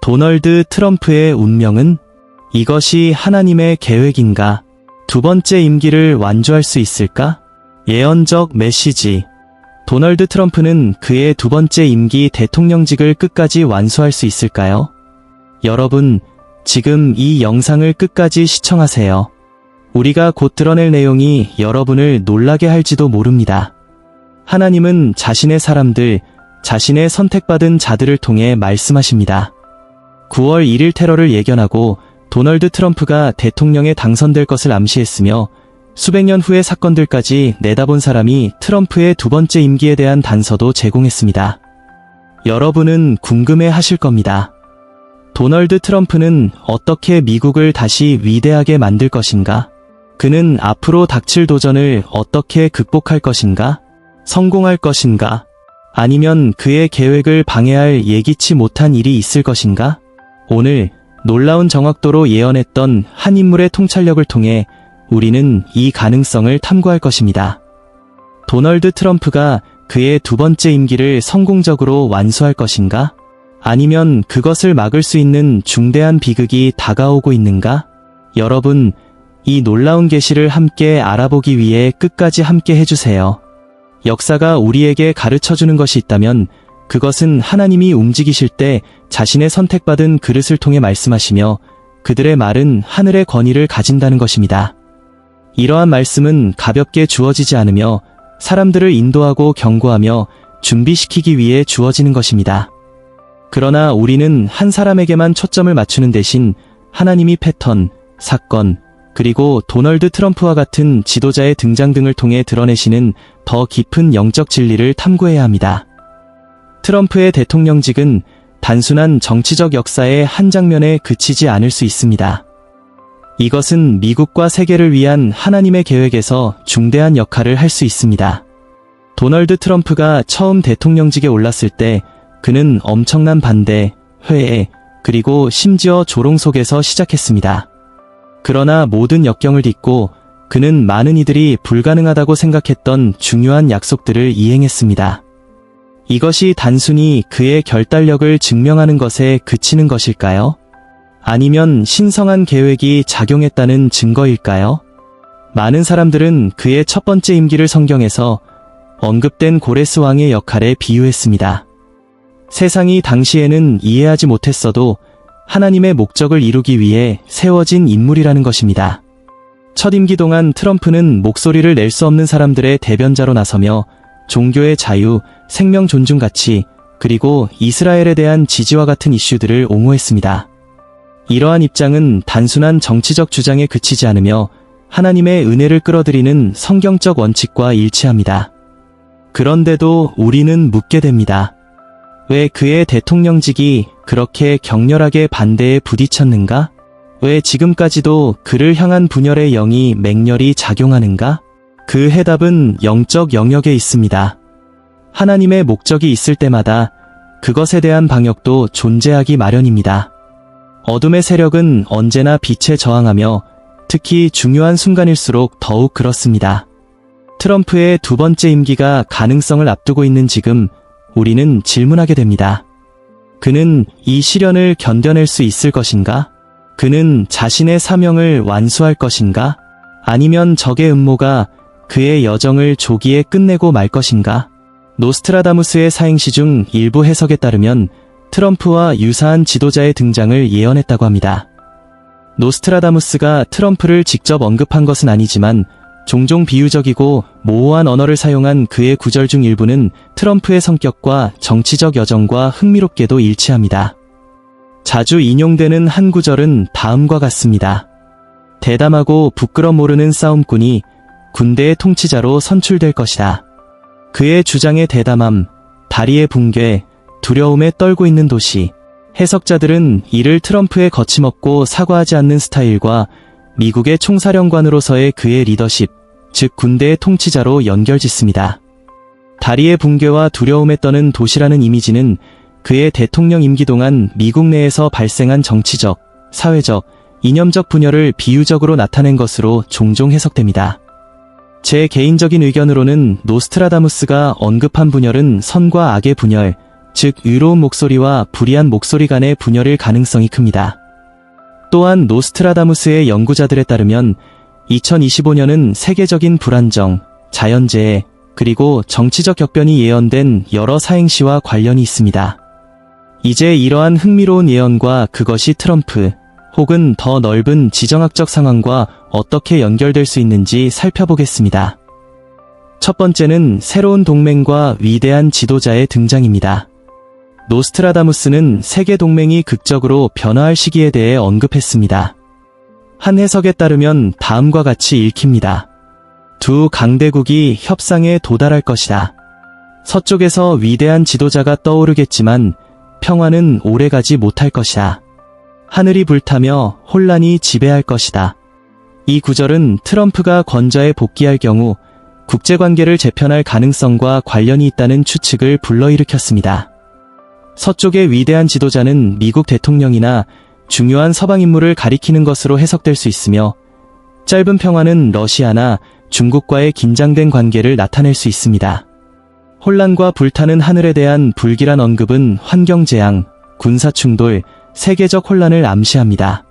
도널드 트럼프의 운명은? 이것이 하나님의 계획인가? 두 번째 임기를 완주할 수 있을까? 예언적 메시지. 도널드 트럼프는 그의 두 번째 임기 대통령직을 끝까지 완수할 수 있을까요? 여러분, 지금 이 영상을 끝까지 시청하세요. 우리가 곧 드러낼 내용이 여러분을 놀라게 할지도 모릅니다. 하나님은 자신의 사람들, 자신의 선택받은 자들을 통해 말씀하십니다. 9월 1일 테러를 예견하고 도널드 트럼프가 대통령에 당선될 것을 암시했으며 수백 년 후의 사건들까지 내다본 사람이 트럼프의 두 번째 임기에 대한 단서도 제공했습니다. 여러분은 궁금해 하실 겁니다. 도널드 트럼프는 어떻게 미국을 다시 위대하게 만들 것인가? 그는 앞으로 닥칠 도전을 어떻게 극복할 것인가? 성공할 것인가? 아니면 그의 계획을 방해할 예기치 못한 일이 있을 것인가? 오늘 놀라운 정확도로 예언했던 한 인물의 통찰력을 통해 우리는 이 가능성을 탐구할 것입니다. 도널드 트럼프가 그의 두 번째 임기를 성공적으로 완수할 것인가? 아니면 그것을 막을 수 있는 중대한 비극이 다가오고 있는가? 여러분, 이 놀라운 계시를 함께 알아보기 위해 끝까지 함께 해주세요. 역사가 우리에게 가르쳐주는 것이 있다면 그것은 하나님이 움직이실 때 자신의 선택받은 그릇을 통해 말씀하시며 그들의 말은 하늘의 권위를 가진다는 것입니다. 이러한 말씀은 가볍게 주어지지 않으며 사람들을 인도하고 경고하며 준비시키기 위해 주어지는 것입니다. 그러나 우리는 한 사람에게만 초점을 맞추는 대신 하나님이 패턴, 사건, 그리고 도널드 트럼프와 같은 지도자의 등장 등을 통해 드러내시는 더 깊은 영적 진리를 탐구해야 합니다. 트럼프의 대통령직은 단순한 정치적 역사의 한 장면에 그치지 않을 수 있습니다. 이것은 미국과 세계를 위한 하나님의 계획에서 중대한 역할을 할 수 있습니다. 도널드 트럼프가 처음 대통령직에 올랐을 때 그는 엄청난 반대, 회의, 그리고 심지어 조롱 속에서 시작했습니다. 그러나 모든 역경을 딛고 그는 많은 이들이 불가능하다고 생각했던 중요한 약속들을 이행했습니다. 이것이 단순히 그의 결단력을 증명하는 것에 그치는 것일까요? 아니면 신성한 계획이 작용했다는 증거일까요? 많은 사람들은 그의 첫 번째 임기를 성경에서 언급된 고레스 왕의 역할에 비유했습니다. 세상이 당시에는 이해하지 못했어도 하나님의 목적을 이루기 위해 세워진 인물이라는 것입니다. 첫 임기 동안 트럼프는 목소리를 낼 수 없는 사람들의 대변자로 나서며 종교의 자유, 생명 존중 가치, 그리고 이스라엘에 대한 지지와 같은 이슈들을 옹호했습니다. 이러한 입장은 단순한 정치적 주장에 그치지 않으며 하나님의 은혜를 끌어들이는 성경적 원칙과 일치합니다. 그런데도 우리는 묻게 됩니다. 왜 그의 대통령직이 그렇게 격렬하게 반대에 부딪혔는가? 왜 지금까지도 그를 향한 분열의 영이 맹렬히 작용하는가? 그 해답은 영적 영역에 있습니다. 하나님의 목적이 있을 때마다 그것에 대한 방역도 존재하기 마련입니다. 어둠의 세력은 언제나 빛에 저항하며 특히 중요한 순간일수록 더욱 그렇습니다. 트럼프의 두 번째 임기가 가능성을 앞두고 있는 지금 우리는 질문하게 됩니다. 그는 이 시련을 견뎌낼 수 있을 것인가? 그는 자신의 사명을 완수할 것인가? 아니면 적의 음모가 그의 여정을 조기에 끝내고 말 것인가? 노스트라다무스의 사행시 중 일부 해석에 따르면 트럼프와 유사한 지도자의 등장을 예언했다고 합니다. 노스트라다무스가 트럼프를 직접 언급한 것은 아니지만 종종 비유적이고 모호한 언어를 사용한 그의 구절 중 일부는 트럼프의 성격과 정치적 여정과 흥미롭게도 일치합니다. 자주 인용되는 한 구절은 다음과 같습니다. 대담하고 부끄럼 모르는 싸움꾼이 군대의 통치자로 선출될 것이다. 그의 주장의 대담함, 다리의 붕괴, 두려움에 떨고 있는 도시. 해석자들은 이를 트럼프의 거침없고 사과하지 않는 스타일과 미국의 총사령관으로서의 그의 리더십, 즉 군대의 통치자로 연결짓습니다. 다리의 붕괴와 두려움에 떠는 도시라는 이미지는 그의 대통령 임기 동안 미국 내에서 발생한 정치적, 사회적, 이념적 분열을 비유적으로 나타낸 것으로 종종 해석됩니다. 제 개인적인 의견으로는 노스트라다무스가 언급한 분열은 선과 악의 분열, 즉 의로운 목소리와 불의한 목소리 간의 분열일 가능성이 큽니다. 또한 노스트라다무스의 연구자들에 따르면 2025년은 세계적인 불안정, 자연재해, 그리고 정치적 격변이 예언된 여러 사행시와 관련이 있습니다. 이제 이러한 흥미로운 예언과 그것이 트럼프, 혹은 더 넓은 지정학적 상황과 어떻게 연결될 수 있는지 살펴보겠습니다. 첫 번째는 새로운 동맹과 위대한 지도자의 등장입니다. 노스트라다무스는 세계 동맹이 극적으로 변화할 시기에 대해 언급했습니다. 한 해석에 따르면 다음과 같이 읽힙니다. 두 강대국이 협상에 도달할 것이다. 서쪽에서 위대한 지도자가 떠오르겠지만 평화는 오래가지 못할 것이다. 하늘이 불타며 혼란이 지배할 것이다. 이 구절은 트럼프가 권좌에 복귀할 경우 국제관계를 재편할 가능성과 관련이 있다는 추측을 불러일으켰습니다. 서쪽의 위대한 지도자는 미국 대통령이나 중요한 서방 인물을 가리키는 것으로 해석될 수 있으며, 짧은 평화는 러시아나 중국과의 긴장된 관계를 나타낼 수 있습니다. 혼란과 불타는 하늘에 대한 불길한 언급은 환경재앙, 군사충돌, 세계적 혼란을 암시합니다.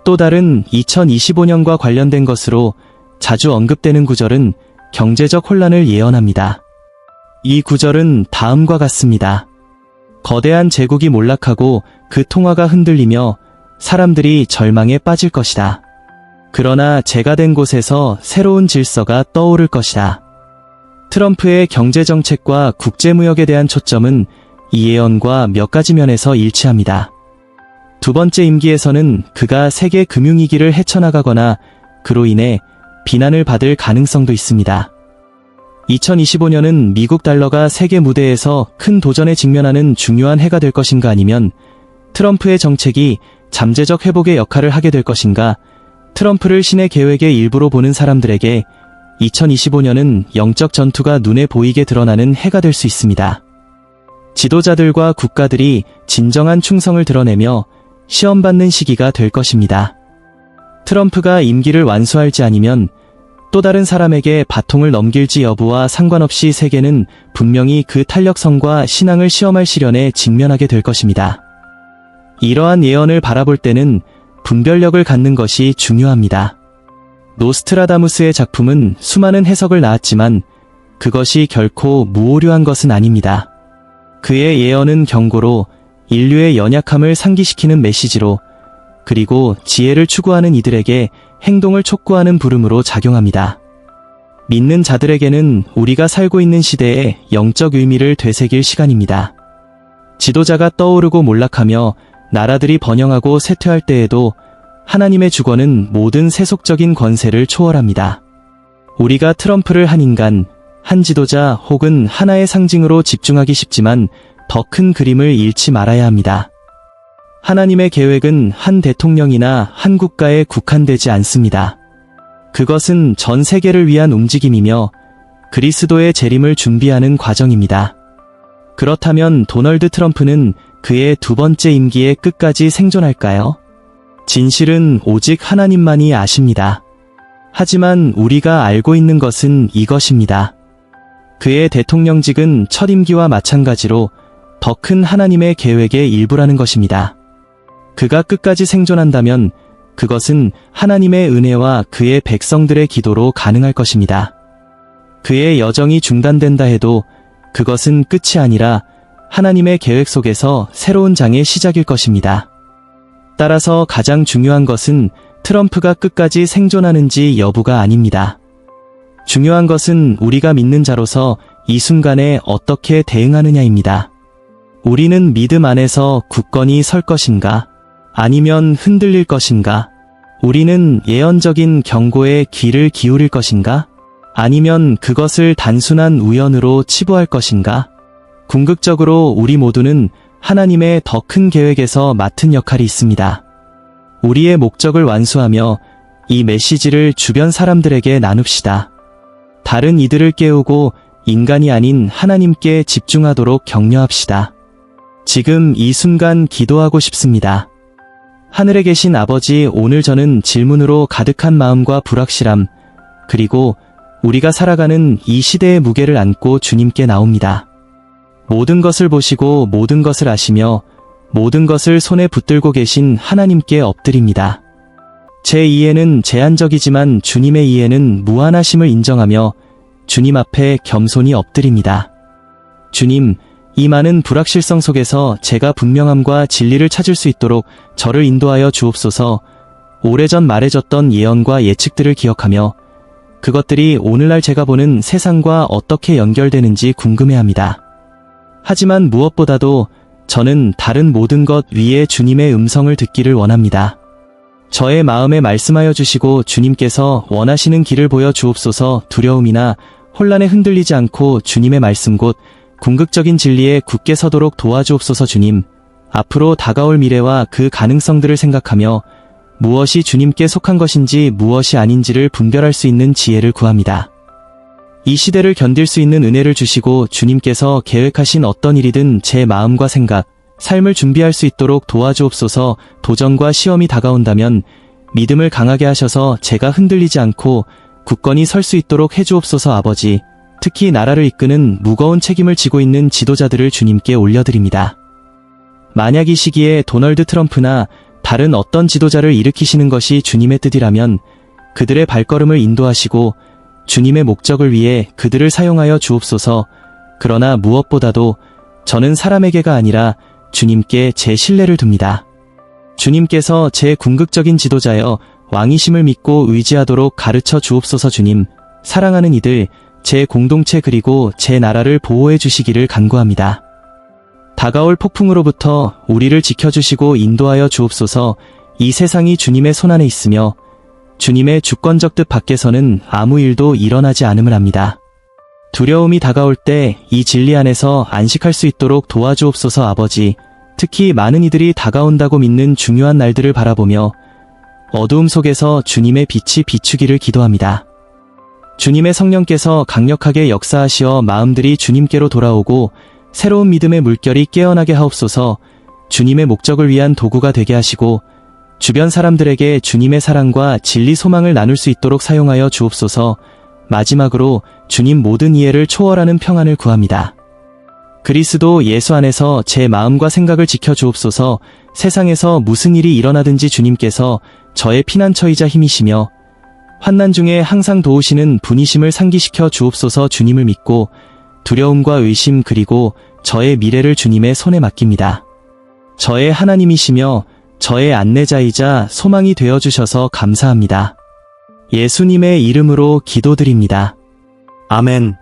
또 다른 2025년과 관련된 것으로 자주 언급되는 구절은 경제적 혼란을 예언합니다. 이 구절은 다음과 같습니다. 거대한 제국이 몰락하고 그 통화가 흔들리며 사람들이 절망에 빠질 것이다. 그러나 재가 된 곳에서 새로운 질서가 떠오를 것이다. 트럼프의 경제정책과 국제무역에 대한 초점은 이 예언과 몇 가지 면에서 일치합니다. 두 번째 임기에서는 그가 세계 금융위기를 헤쳐나가거나 그로 인해 비난을 받을 가능성도 있습니다. 2025년은 미국 달러가 세계 무대에서 큰 도전에 직면하는 중요한 해가 될 것인가, 아니면 트럼프의 정책이 잠재적 회복의 역할을 하게 될 것인가. 트럼프를 신의 계획의 일부로 보는 사람들에게 2025년은 영적 전투가 눈에 보이게 드러나는 해가 될 수 있습니다. 지도자들과 국가들이 진정한 충성을 드러내며 시험받는 시기가 될 것입니다. 트럼프가 임기를 완수할지 아니면 또 다른 사람에게 바통을 넘길지 여부와 상관없이 세계는 분명히 그 탄력성과 신앙을 시험할 시련에 직면하게 될 것입니다. 이러한 예언을 바라볼 때는 분별력을 갖는 것이 중요합니다. 노스트라다무스의 작품은 수많은 해석을 낳았지만 그것이 결코 무오류한 것은 아닙니다. 그의 예언은 경고로, 인류의 연약함을 상기시키는 메시지로, 그리고 지혜를 추구하는 이들에게 행동을 촉구하는 부름으로 작용합니다. 믿는 자들에게는 우리가 살고 있는 시대의 영적 의미를 되새길 시간입니다. 지도자가 떠오르고 몰락하며 나라들이 번영하고 쇠퇴할 때에도 하나님의 주권은 모든 세속적인 권세를 초월합니다. 우리가 트럼프를 한 인간, 한 지도자 혹은 하나의 상징으로 집중하기 쉽지만 더 큰 그림을 잃지 말아야 합니다. 하나님의 계획은 한 대통령이나 한 국가에 국한되지 않습니다. 그것은 전 세계를 위한 움직임이며 그리스도의 재림을 준비하는 과정입니다. 그렇다면 도널드 트럼프는 그의 두 번째 임기의 끝까지 생존할까요? 진실은 오직 하나님만이 아십니다. 하지만 우리가 알고 있는 것은 이것입니다. 그의 대통령직은 첫 임기와 마찬가지로 더 큰 하나님의 계획의 일부라는 것입니다. 그가 끝까지 생존한다면 그것은 하나님의 은혜와 그의 백성들의 기도로 가능할 것입니다. 그의 여정이 중단된다 해도 그것은 끝이 아니라 하나님의 계획 속에서 새로운 장의 시작일 것입니다. 따라서 가장 중요한 것은 트럼프가 끝까지 생존하는지 여부가 아닙니다. 중요한 것은 우리가 믿는 자로서 이 순간에 어떻게 대응하느냐입니다. 우리는 믿음 안에서 굳건히 설 것인가? 아니면 흔들릴 것인가? 우리는 예언적인 경고에 귀를 기울일 것인가? 아니면 그것을 단순한 우연으로 치부할 것인가? 궁극적으로 우리 모두는 하나님의 더 큰 계획에서 맡은 역할이 있습니다. 우리의 목적을 완수하며 이 메시지를 주변 사람들에게 나눕시다. 다른 이들을 깨우고 인간이 아닌 하나님께 집중하도록 격려합시다. 지금 이 순간 기도하고 싶습니다. 하늘에 계신 아버지, 오늘 저는 질문으로 가득한 마음과 불확실함, 그리고 우리가 살아가는 이 시대의 무게를 안고 주님께 나옵니다. 모든 것을 보시고 모든 것을 아시며 모든 것을 손에 붙들고 계신 하나님께 엎드립니다. 제 이해는 제한적이지만 주님의 이해는 무한하심을 인정하며 주님 앞에 겸손히 엎드립니다. 주님, 이 많은 불확실성 속에서 제가 분명함과 진리를 찾을 수 있도록 저를 인도하여 주옵소서. 오래전 말해졌던 예언과 예측들을 기억하며 그것들이 오늘날 제가 보는 세상과 어떻게 연결되는지 궁금해합니다. 하지만 무엇보다도 저는 다른 모든 것 위에 주님의 음성을 듣기를 원합니다. 저의 마음에 말씀하여 주시고 주님께서 원하시는 길을 보여 주옵소서. 두려움이나 혼란에 흔들리지 않고 주님의 말씀 곧 궁극적인 진리에 굳게 서도록 도와주옵소서. 주님, 앞으로 다가올 미래와 그 가능성들을 생각하며 무엇이 주님께 속한 것인지 무엇이 아닌지를 분별할 수 있는 지혜를 구합니다. 이 시대를 견딜 수 있는 은혜를 주시고 주님께서 계획하신 어떤 일이든 제 마음과 생각, 삶을 준비할 수 있도록 도와주옵소서. 도전과 시험이 다가온다면 믿음을 강하게 하셔서 제가 흔들리지 않고 굳건히 설 수 있도록 해주옵소서. 아버지, 특히 나라를 이끄는 무거운 책임을 지고 있는 지도자들을 주님께 올려드립니다. 만약 이 시기에 도널드 트럼프나 다른 어떤 지도자를 일으키시는 것이 주님의 뜻이라면 그들의 발걸음을 인도하시고 주님의 목적을 위해 그들을 사용하여 주옵소서. 그러나 무엇보다도 저는 사람에게가 아니라 주님께 제 신뢰를 둡니다. 주님께서 제 궁극적인 지도자여 왕이심을 믿고 의지하도록 가르쳐 주옵소서. 주님, 사랑하는 이들, 제 공동체 그리고 제 나라를 보호해 주시기를 간구합니다. 다가올 폭풍으로부터 우리를 지켜주시고 인도하여 주옵소서. 이 세상이 주님의 손안에 있으며 주님의 주권적 뜻 밖에서는 아무 일도 일어나지 않음을 압니다. 두려움이 다가올 때 이 진리 안에서 안식할 수 있도록 도와주옵소서. 아버지, 특히 많은 이들이 다가온다고 믿는 중요한 날들을 바라보며 어두움 속에서 주님의 빛이 비추기를 기도합니다. 주님의 성령께서 강력하게 역사하시어 마음들이 주님께로 돌아오고 새로운 믿음의 물결이 깨어나게 하옵소서. 주님의 목적을 위한 도구가 되게 하시고 주변 사람들에게 주님의 사랑과 진리 소망을 나눌 수 있도록 사용하여 주옵소서. 마지막으로 주님 모든 이해를 초월하는 평안을 구합니다. 그리스도 예수 안에서 제 마음과 생각을 지켜 주옵소서. 세상에서 무슨 일이 일어나든지 주님께서 저의 피난처이자 힘이시며 환난 중에 항상 도우시는 분이심을 상기시켜 주옵소서. 주님을 믿고 두려움과 의심 그리고 저의 미래를 주님의 손에 맡깁니다. 저의 하나님이시며 저의 안내자이자 소망이 되어주셔서 감사합니다. 예수님의 이름으로 기도드립니다. 아멘.